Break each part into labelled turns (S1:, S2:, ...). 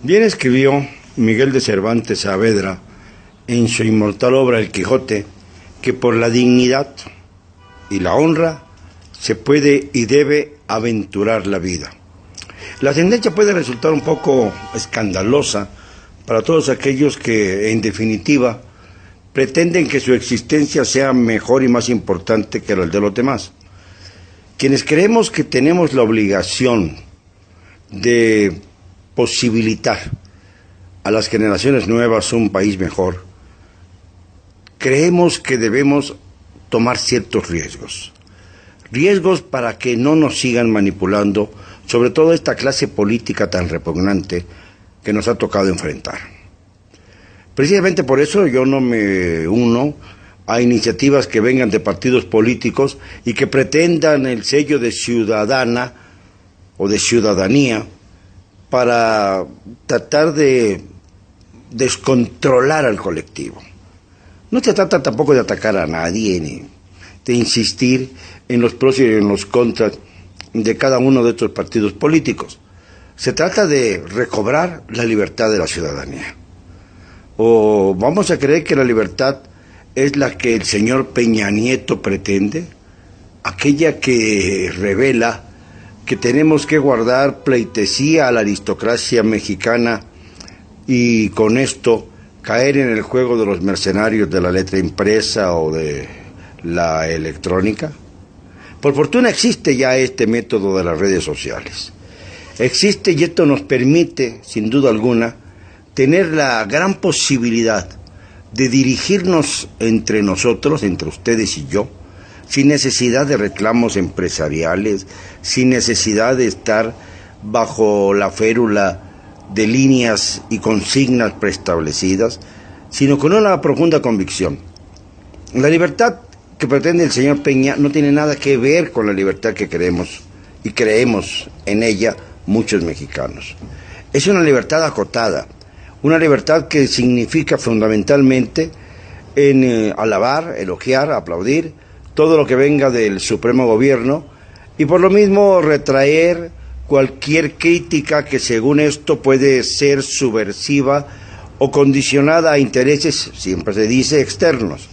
S1: Bien escribió Miguel de Cervantes Saavedra en su inmortal obra El Quijote que por la dignidad y la honra se puede y debe aventurar la vida. La sentencia puede resultar un poco escandalosa para todos aquellos que, en definitiva, pretenden que su existencia sea mejor y más importante que la de los demás. Quienes creemos que tenemos la obligación de posibilitar a las generaciones nuevas un país mejor, creemos que debemos tomar ciertos riesgos. Riesgos para que no nos sigan manipulando, sobre todo esta clase política tan repugnante que nos ha tocado enfrentar. Precisamente por eso yo no me uno a iniciativas que vengan de partidos políticos y que pretendan el sello de ciudadana o de ciudadanía para tratar de descontrolar al colectivo. No se trata tampoco de atacar a nadie ni de insistir en los pros y en los contras de cada uno de estos partidos políticos. Se trata de recobrar la libertad de la ciudadanía. ¿O vamos a creer que la libertad es la que el señor Peña Nieto pretende? Aquella que revela que tenemos que guardar pleitesía a la aristocracia mexicana y con esto caer en el juego de los mercenarios de la letra impresa o de la electrónica. Por fortuna existe ya este método de las redes sociales. Existe y esto nos permite, sin duda alguna, tener la gran posibilidad de dirigirnos entre nosotros, entre ustedes y yo, sin necesidad de reclamos empresariales, sin necesidad de estar bajo la férula de líneas y consignas preestablecidas, sino con una profunda convicción. La libertad que pretende el señor Peña no tiene nada que ver con la libertad que queremos y creemos en ella muchos mexicanos. Es una libertad acotada, una libertad que significa fundamentalmente en alabar, elogiar, aplaudir todo lo que venga del Supremo Gobierno y por lo mismo retraer cualquier crítica que según esto puede ser subversiva o condicionada a intereses, siempre se dice, externos.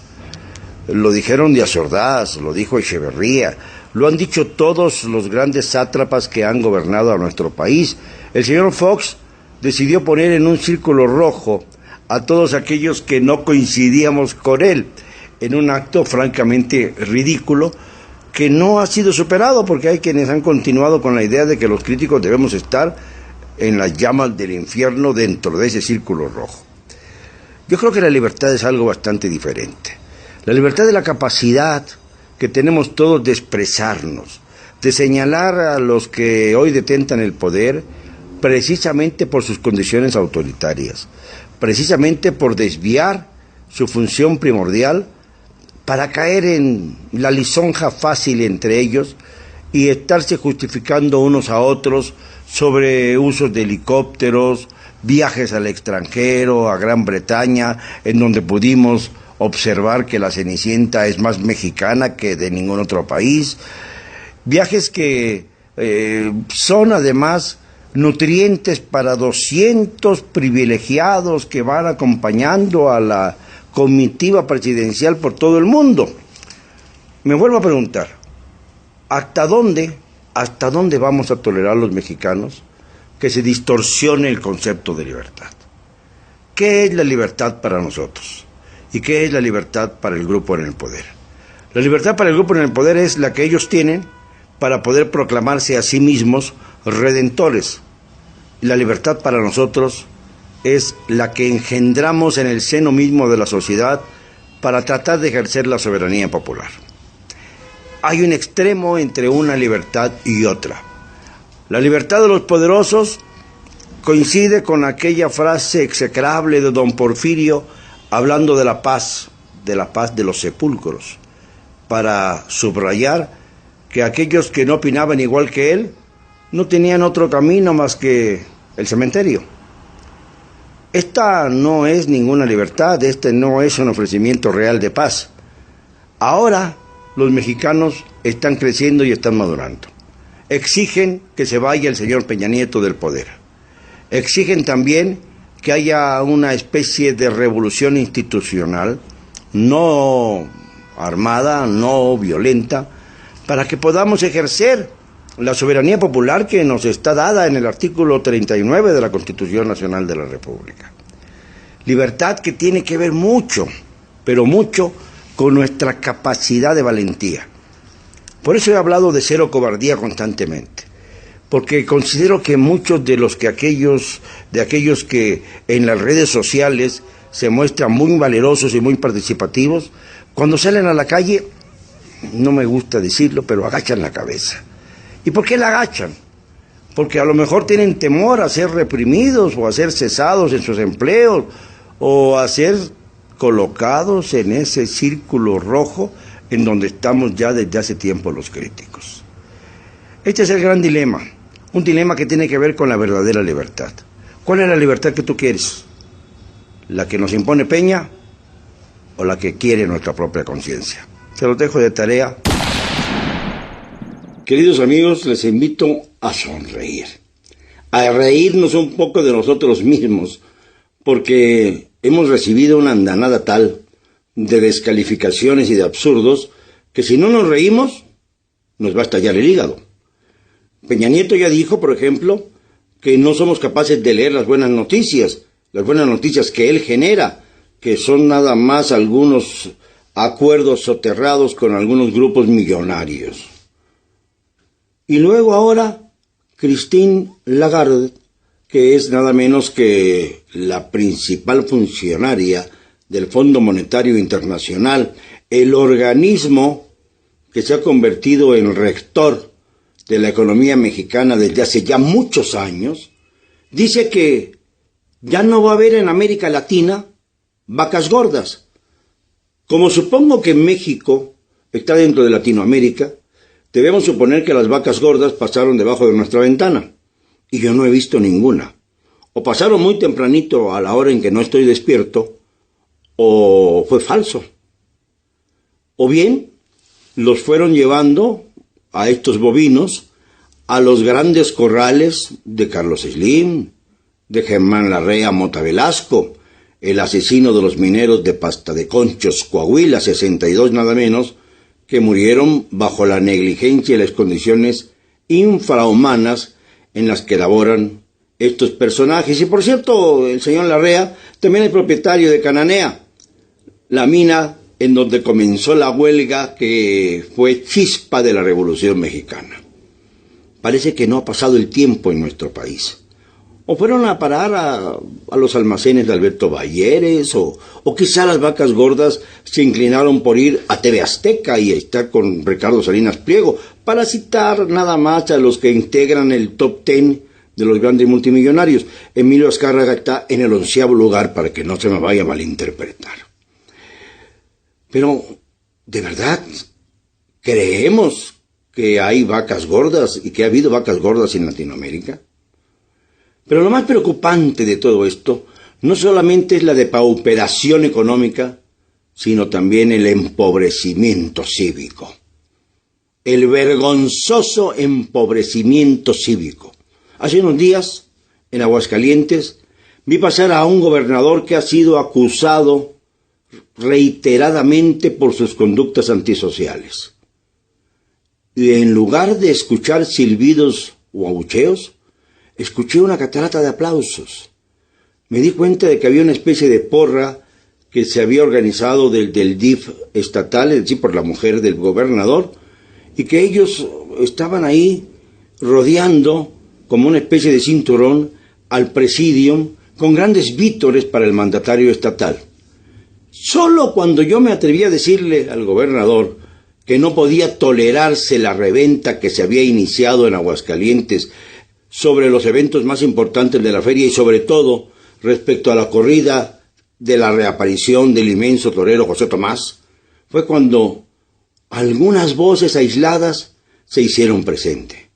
S1: Lo dijeron Díaz Ordaz, lo dijo Echeverría, lo han dicho todos los grandes sátrapas que han gobernado a nuestro país. El señor Fox decidió poner en un círculo rojo a todos aquellos que no coincidíamos con él, en un acto francamente ridículo que no ha sido superado porque hay quienes han continuado con la idea de que los críticos debemos estar en las llamas del infierno dentro de ese círculo rojo. Yo creo que la libertad es algo bastante diferente. La libertad es la capacidad que tenemos todos de expresarnos, de señalar a los que hoy detentan el poder precisamente por sus condiciones autoritarias, precisamente por desviar su función primordial para caer en la lisonja fácil entre ellos y estarse justificando unos a otros sobre usos de helicópteros, viajes al extranjero, a Gran Bretaña, en donde pudimos observar que la Cenicienta es más mexicana que de ningún otro país, viajes que son además nutrientes para 200 privilegiados que van acompañando a la comitiva presidencial por todo el mundo. Me vuelvo a preguntar, ¿hasta dónde vamos a tolerar los mexicanos que se distorsione el concepto de libertad? ¿Qué es la libertad para nosotros? ¿Y qué es la libertad para el grupo en el poder? La libertad para el grupo en el poder es la que ellos tienen para poder proclamarse a sí mismos redentores. La libertad para nosotros es la que engendramos en el seno mismo de la sociedad para tratar de ejercer la soberanía popular. Hay un extremo entre una libertad y otra. La libertad de los poderosos coincide con aquella frase execrable de don Porfirio hablando de la paz de los sepulcros, para subrayar que aquellos que no opinaban igual que él no tenían otro camino más que el cementerio. Esta no es ninguna libertad, este no es un ofrecimiento real de paz. Ahora los mexicanos están creciendo y están madurando. Exigen que se vaya el señor Peña Nieto del poder. Exigen también que haya una especie de revolución institucional, no armada, no violenta, para que podamos ejercer la soberanía popular que nos está dada en el artículo 39 de la Constitución Nacional de la República. Libertad que tiene que ver mucho, pero mucho, con nuestra capacidad de valentía. Por eso he hablado de cero cobardía constantemente, porque considero que muchos de aquellos que en las redes sociales se muestran muy valerosos y muy participativos, cuando salen a la calle, no me gusta decirlo, pero agachan la cabeza. ¿Y por qué la agachan? Porque a lo mejor tienen temor a ser reprimidos o a ser cesados en sus empleos o a ser colocados en ese círculo rojo en donde estamos ya desde hace tiempo los críticos. Este es el gran dilema, un dilema que tiene que ver con la verdadera libertad. ¿Cuál es la libertad que tú quieres? ¿La que nos impone Peña o la que quiere nuestra propia conciencia? Se los dejo de tarea. Queridos amigos, les invito a sonreír, a reírnos un poco de nosotros mismos, porque hemos recibido una andanada tal de descalificaciones y de absurdos que si no nos reímos, nos va a estallar el hígado. Peña Nieto ya dijo, por ejemplo, que no somos capaces de leer las buenas noticias que él genera, que son nada más algunos acuerdos soterrados con algunos grupos millonarios. Y luego ahora, Christine Lagarde, que es nada menos que la principal funcionaria del Fondo Monetario Internacional, el organismo que se ha convertido en rector de la economía mexicana desde hace ya muchos años, dice que ya no va a haber en América Latina vacas gordas. Como supongo que México está dentro de Latinoamérica, debemos suponer que las vacas gordas pasaron debajo de nuestra ventana, y yo no he visto ninguna. O pasaron muy tempranito a la hora en que no estoy despierto, o fue falso. O bien, los fueron llevando a estos bovinos a los grandes corrales de Carlos Slim, de Germán Larrea Mota Velasco, el asesino de los mineros de Pasta de Conchos, Coahuila, 62 nada menos, que murieron bajo la negligencia y las condiciones infrahumanas en las que laboran estos personajes. Y por cierto, el señor Larrea también es propietario de Cananea, la mina en donde comenzó la huelga que fue chispa de la Revolución Mexicana. Parece que no ha pasado el tiempo en nuestro país. O fueron a parar a los almacenes de Alberto Balleres, o quizá las vacas gordas se inclinaron por ir a TV Azteca y estar con Ricardo Salinas Pliego, para citar nada más a los que integran el top 10 de los grandes multimillonarios. Emilio Azcárraga está en el 11º lugar, para que no se me vaya a malinterpretar. Pero, ¿de verdad creemos que hay vacas gordas y que ha habido vacas gordas en Latinoamérica? Pero lo más preocupante de todo esto no solamente es la depauperación económica, sino también el empobrecimiento cívico. El vergonzoso empobrecimiento cívico. Hace unos días, en Aguascalientes, vi pasar a un gobernador que ha sido acusado reiteradamente por sus conductas antisociales. Y en lugar de escuchar silbidos o abucheos, escuché una catarata de aplausos. Me di cuenta de que había una especie de porra que se había organizado del DIF estatal, es decir, por la mujer del gobernador, y que ellos estaban ahí rodeando como una especie de cinturón al presidium con grandes vítores para el mandatario estatal. Solo cuando yo me atreví a decirle al gobernador que no podía tolerarse la reventa que se había iniciado en Aguascalientes sobre los eventos más importantes de la feria y sobre todo respecto a la corrida de la reaparición del inmenso torero José Tomás, fue cuando algunas voces aisladas se hicieron presente.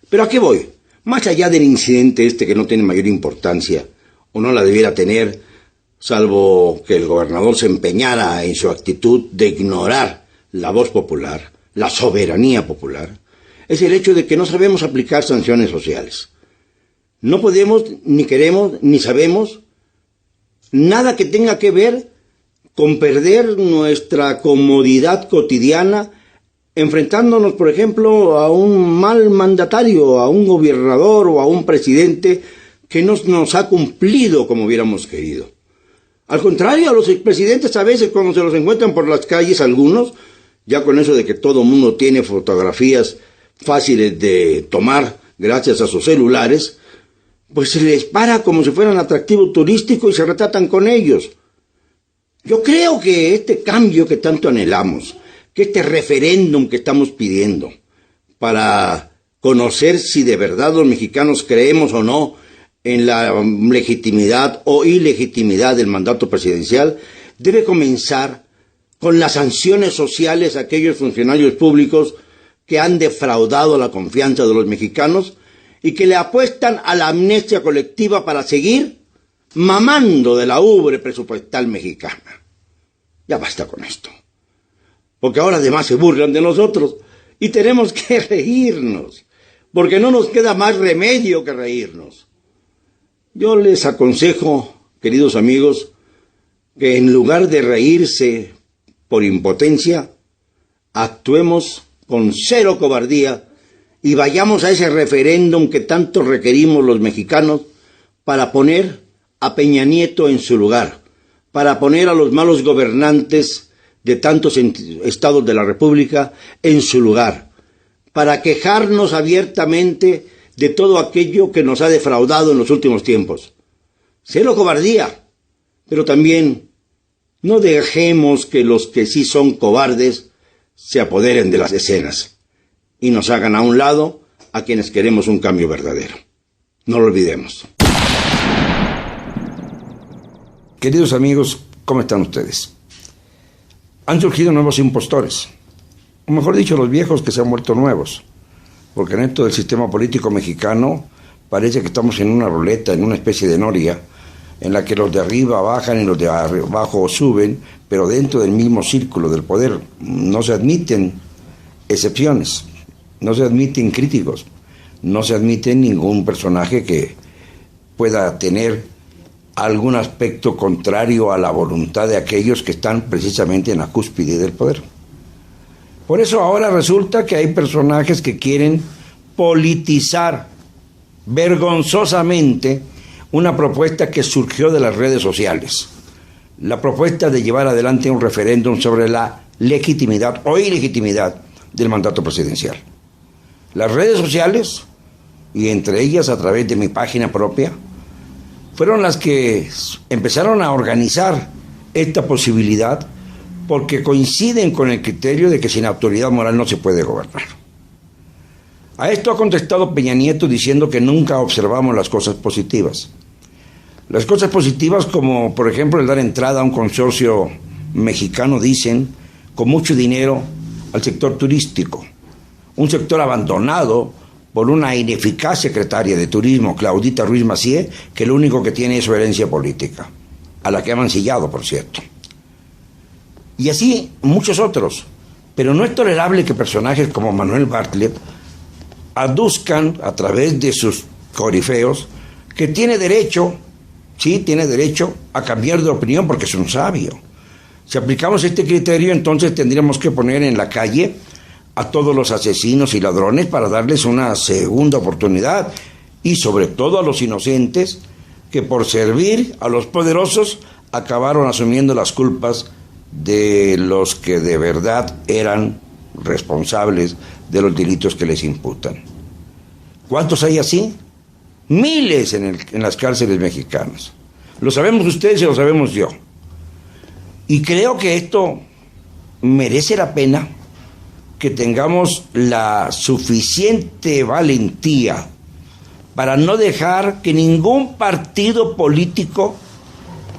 S1: ¿Pero a qué voy? Más allá del incidente este que no tiene mayor importancia, o no la debiera tener, salvo que el gobernador se empeñara en su actitud de ignorar la voz popular, la soberanía popular, es el hecho de que no sabemos aplicar sanciones sociales. No podemos, ni queremos, ni sabemos nada que tenga que ver con perder nuestra comodidad cotidiana, enfrentándonos, por ejemplo, a un mal mandatario, a un gobernador o a un presidente que no nos ha cumplido como hubiéramos querido. Al contrario, a los expresidentes a veces cuando se los encuentran por las calles algunos, ya con eso de que todo mundo tiene fotografías fáciles de tomar gracias a sus celulares, pues se les para como si fueran atractivo turístico y se retratan con ellos. Yo creo que este cambio que tanto anhelamos, que este referéndum que estamos pidiendo para conocer si de verdad los mexicanos creemos o no en la legitimidad o ilegitimidad del mandato presidencial, debe comenzar con las sanciones sociales a aquellos funcionarios públicos que han defraudado la confianza de los mexicanos y que le apuestan a la amnesia colectiva para seguir mamando de la ubre presupuestal mexicana. Ya basta con esto, porque ahora además se burlan de nosotros y tenemos que reírnos, porque no nos queda más remedio que reírnos. Yo les aconsejo, queridos amigos, que en lugar de reírse por impotencia, actuemos con cero cobardía y vayamos a ese referéndum que tanto requerimos los mexicanos para poner a Peña Nieto en su lugar, para poner a los malos gobernantes de tantos estados de la República en su lugar, para quejarnos abiertamente de todo aquello que nos ha defraudado en los últimos tiempos. Cero cobardía, pero también no dejemos que los que sí son cobardes se apoderen de las escenas y nos hagan a un lado a quienes queremos un cambio verdadero. No lo olvidemos. Queridos amigos, ¿cómo están ustedes? Han surgido nuevos impostores, o mejor dicho, los viejos que se han vuelto nuevos, porque en esto del sistema político mexicano parece que estamos en una ruleta, en una especie de noria, en la que los de arriba bajan y los de abajo suben, pero dentro del mismo círculo del poder. No se admiten excepciones, no se admiten críticos, no se admite ningún personaje que pueda tener algún aspecto contrario a la voluntad de aquellos que están precisamente en la cúspide del poder. Por eso ahora resulta que hay personajes que quieren politizar vergonzosamente una propuesta que surgió de las redes sociales, la propuesta de llevar adelante un referéndum sobre la legitimidad o ilegitimidad del mandato presidencial. Las redes sociales, y entre ellas a través de mi página propia, fueron las que empezaron a organizar esta posibilidad porque coinciden con el criterio de que sin autoridad moral no se puede gobernar. A esto ha contestado Peña Nieto diciendo que nunca observamos las cosas positivas. Las cosas positivas como, por ejemplo, el dar entrada a un consorcio mexicano, dicen, con mucho dinero al sector turístico, un sector abandonado por una ineficaz secretaria de Turismo, Claudita Ruiz Massieu, que lo único que tiene es su herencia política, a la que ha mancillado, por cierto. Y así muchos otros. Pero no es tolerable que personajes como Manuel Bartlett aduzcan a través de sus corifeos que tiene derecho, sí, tiene derecho a cambiar de opinión porque es un sabio. Si aplicamos este criterio, entonces tendríamos que poner en la calle a todos los asesinos y ladrones para darles una segunda oportunidad y sobre todo a los inocentes que por servir a los poderosos acabaron asumiendo las culpas de los que de verdad eran responsables de los delitos que les imputan. ¿Cuántos hay así? Miles en las cárceles mexicanas. Lo sabemos ustedes y lo sabemos yo. Y creo que esto merece la pena que tengamos la suficiente valentía para no dejar que ningún partido político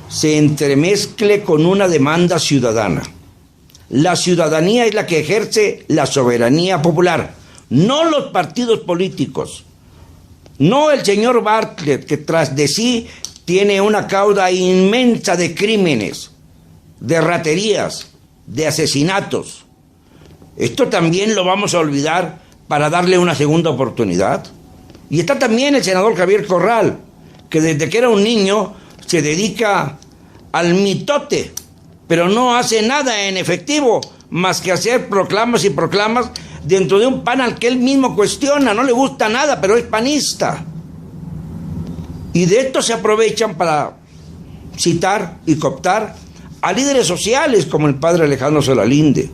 S1: se entremezcle con una demanda ciudadana. La ciudadanía es la que ejerce la soberanía popular, no los partidos políticos, no el señor Bartlett, que tras de sí tiene una cauda inmensa de crímenes, de raterías, de asesinatos. ¿Esto también lo vamos a olvidar para darle una segunda oportunidad?
S2: Y está también el senador Javier Corral, que desde que era un niño se dedica al mitote, pero no hace nada en efectivo, más que hacer proclamas y proclamas dentro de un PAN al que él mismo cuestiona, no le gusta nada, pero es panista. Y de esto se aprovechan para citar y cooptar a líderes sociales como el padre Alejandro Solalinde,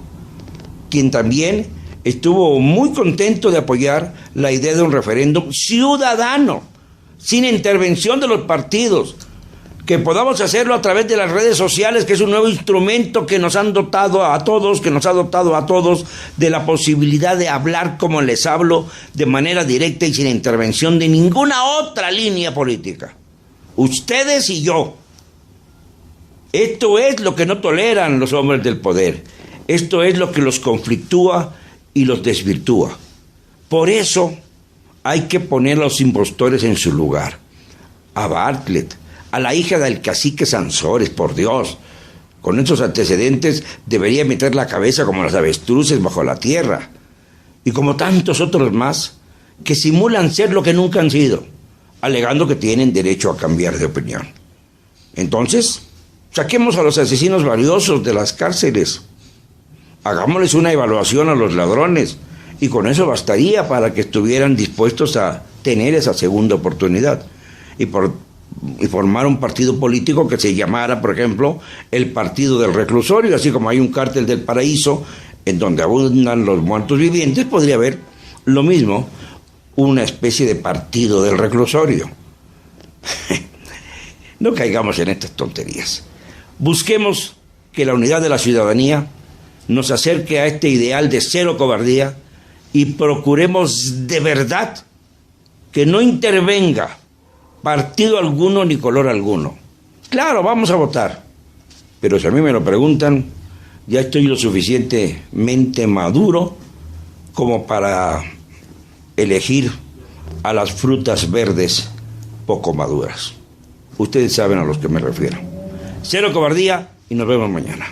S2: quien también estuvo muy contento de apoyar la idea de un referéndum ciudadano, sin intervención de los partidos, que podamos hacerlo a través de las redes sociales, que es un nuevo instrumento que nos han dotado a todos, que nos ha dotado a todos de la posibilidad de hablar como les hablo, de manera directa y sin intervención de ninguna otra línea política. Ustedes y yo. Esto es lo que no toleran los hombres del poder. Esto es lo que los conflictúa y los desvirtúa. Por eso hay que poner a los impostores en su lugar. A Bartlett, a la hija del cacique Sansores, por Dios. Con estos antecedentes debería meter la cabeza como las avestruces bajo la tierra. Y como tantos otros más que simulan ser lo que nunca han sido, alegando que tienen derecho a cambiar de opinión. Entonces, saquemos a los asesinos valiosos de las cárceles. Hagámosles una evaluación a los ladrones y con eso bastaría para que estuvieran dispuestos a tener esa segunda oportunidad y formar un partido político que se llamara, por ejemplo, el Partido del Reclusorio. Así como hay un cártel del paraíso en donde abundan los muertos vivientes, podría haber lo mismo, una especie de Partido del Reclusorio. No caigamos en estas tonterías. Busquemos que la unidad de la ciudadanía nos acerque a este ideal de cero cobardía y procuremos de verdad que no intervenga partido alguno ni color alguno. Claro, vamos a votar, pero si a mí me lo preguntan, ya estoy lo suficientemente maduro como para elegir a las frutas verdes poco maduras. Ustedes saben a los que me refiero. Cero cobardía y nos vemos mañana.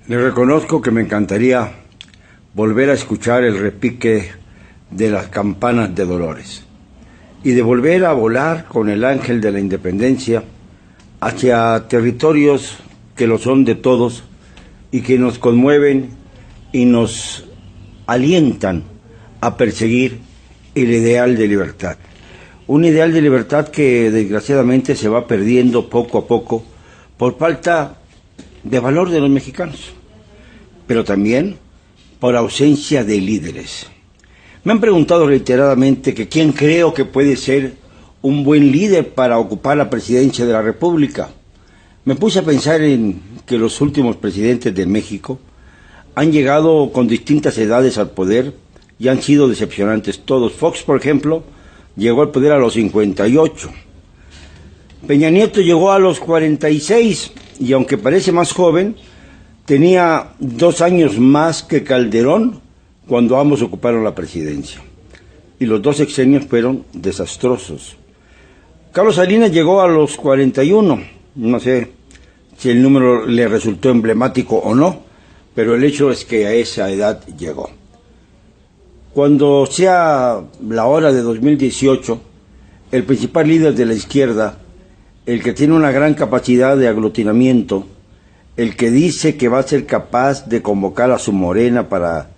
S1: Le reconozco que me encantaría volver a escuchar el repique de las campanas de Dolores y de volver a volar con el ángel de la independencia hacia territorios que lo son de todos y que nos conmueven y nos alientan a perseguir el ideal de libertad. Un ideal de libertad que desgraciadamente se va perdiendo poco a poco por falta de valor de los mexicanos, pero también por ausencia de líderes. Me han preguntado reiteradamente que quién creo que puede ser un buen líder para ocupar la presidencia de la República. Me puse a pensar en que los últimos presidentes de México han llegado con distintas edades al poder y han sido decepcionantes todos. Fox, por ejemplo, llegó al poder a los 58. Peña Nieto llegó a los 46 y aunque parece más joven, tenía 2 años más que Calderón cuando ambos ocuparon la presidencia. Y los 2 sexenios fueron desastrosos. Carlos Salinas llegó a los 41. No sé si el número le resultó emblemático o no, pero el hecho es que a esa edad llegó. Cuando sea la hora de 2018, el principal líder de la izquierda, el que tiene una gran capacidad de aglutinamiento, el que dice que va a ser capaz de convocar a su Morena para,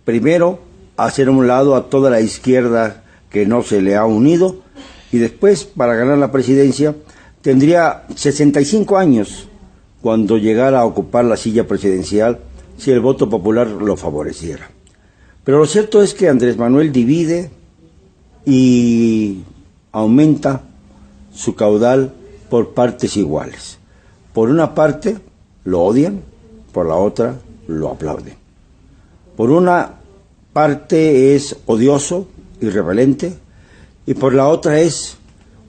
S1: primero, hacer a un lado a toda la izquierda que no se le ha unido, y después, para ganar la presidencia, tendría 65 años cuando llegara a ocupar la silla presidencial si el voto popular lo favoreciera. Pero lo cierto es que Andrés Manuel divide y aumenta su caudal por partes iguales. Por una parte lo odian, por la otra lo aplauden. Por una parte es odioso, irreverente, y por la otra es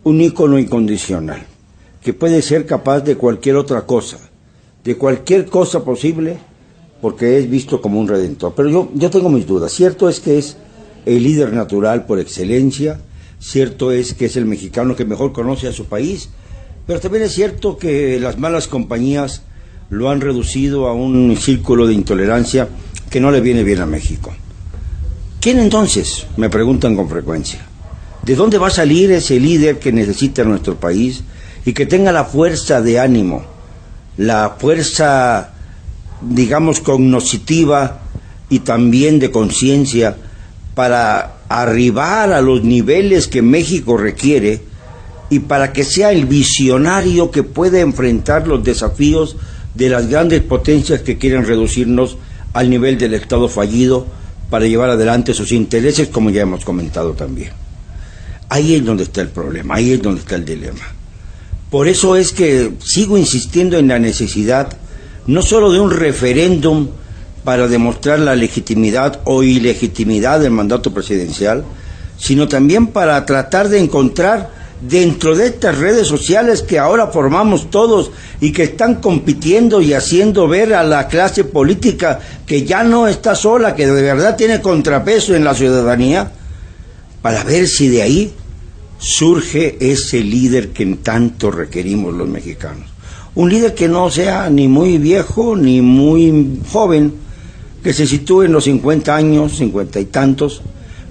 S1: un ícono incondicional, que puede ser capaz de cualquier otra cosa, de cualquier cosa posible, porque es visto como un redentor. Pero yo tengo mis dudas. Cierto es que es el líder natural por excelencia, cierto es que es el mexicano que mejor conoce a su país, pero también es cierto que las malas compañías lo han reducido a un círculo de intolerancia que no le viene bien a México. ¿Quién entonces? Me preguntan con frecuencia. ¿De dónde va a salir ese líder que necesita nuestro país y que tenga la fuerza de ánimo, la fuerza, digamos, cognoscitiva y también de conciencia para arribar a los niveles que México requiere y para que sea el visionario que pueda enfrentar los desafíos de las grandes potencias que quieren reducirnos al nivel del Estado fallido para llevar adelante sus intereses, como ya hemos comentado también? Ahí es donde está el problema, ahí es donde está el dilema. Por eso es que sigo insistiendo en la necesidad no solo de un referéndum para demostrar la legitimidad o ilegitimidad del mandato presidencial, sino también para tratar de encontrar dentro de estas redes sociales que ahora formamos todos y que están compitiendo y haciendo ver a la clase política que ya no está sola, que de verdad tiene contrapeso en la ciudadanía, para ver si de ahí surge ese líder que tanto requerimos los mexicanos. Un líder que no sea ni muy viejo ni muy joven, que se sitúe en los 50 años, 50 y tantos,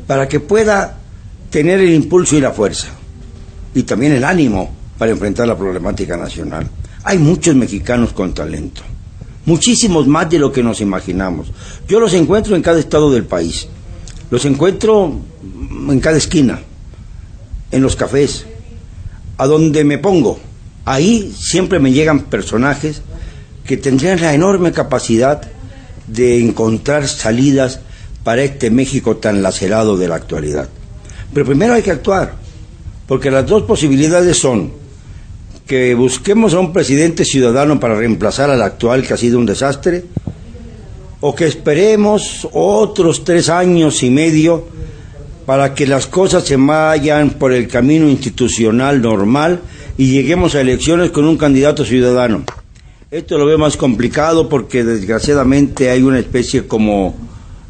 S1: para que pueda tener el impulso y la fuerza, y también el ánimo para enfrentar la problemática nacional. Hay muchos mexicanos con talento, muchísimos más de lo que nos imaginamos. Yo los encuentro en cada estado del país, los encuentro en cada esquina, en los cafés, a donde me pongo. Ahí siempre me llegan personajes que tendrían la enorme capacidad de encontrar salidas para este México tan lacerado de la actualidad. Pero primero hay que actuar, porque las dos posibilidades son que busquemos a un presidente ciudadano para reemplazar al actual, que ha sido un desastre, o que esperemos otros 3 años y medio para que las cosas se vayan por el camino institucional normal y lleguemos a elecciones con un candidato ciudadano. Esto lo veo más complicado porque desgraciadamente hay una especie como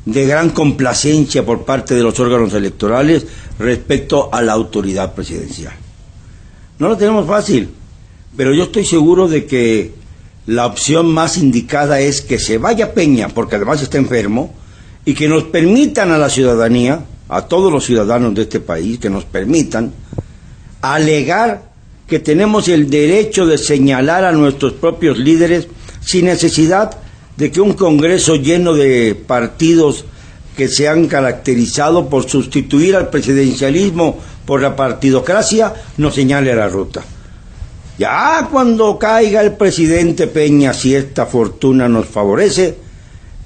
S1: de gran complacencia por parte de los órganos electorales respecto a la autoridad presidencial. No lo tenemos fácil, pero yo estoy seguro de que la opción más indicada es que se vaya Peña, porque además está enfermo, y que nos permitan a la ciudadanía, a todos los ciudadanos de este país, que nos permitan alegar que tenemos el derecho de señalar a nuestros propios líderes sin necesidad de que un Congreso lleno de partidos que se han caracterizado por sustituir al presidencialismo por la partidocracia nos señale la ruta. Ya cuando caiga el presidente Peña, si esta fortuna nos favorece,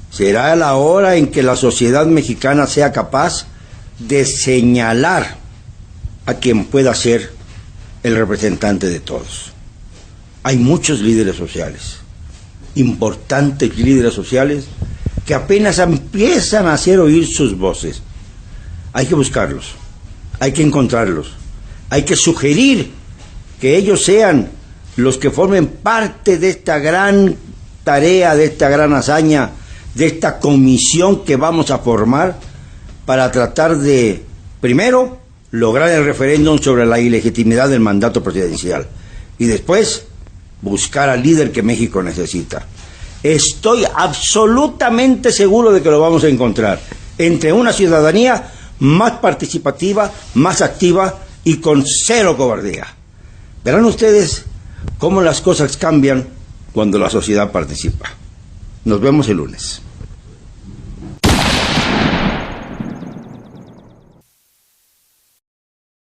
S1: será la hora en que la sociedad mexicana sea capaz de señalar a quien pueda ser el representante de todos. Hay muchos líderes sociales, importantes líderes sociales, que apenas empiezan a hacer oír sus voces. Hay que buscarlos, hay que encontrarlos, hay que sugerir que ellos sean los que formen parte de esta gran tarea, de esta gran hazaña, de esta comisión que vamos a formar para tratar de, primero, lograr el referéndum sobre la ilegitimidad del mandato presidencial y después buscar al líder que México necesita. Estoy absolutamente seguro de que lo vamos a encontrar entre una ciudadanía más participativa, más activa y con cero cobardía. Verán ustedes cómo las cosas cambian cuando la sociedad participa. Nos vemos el lunes.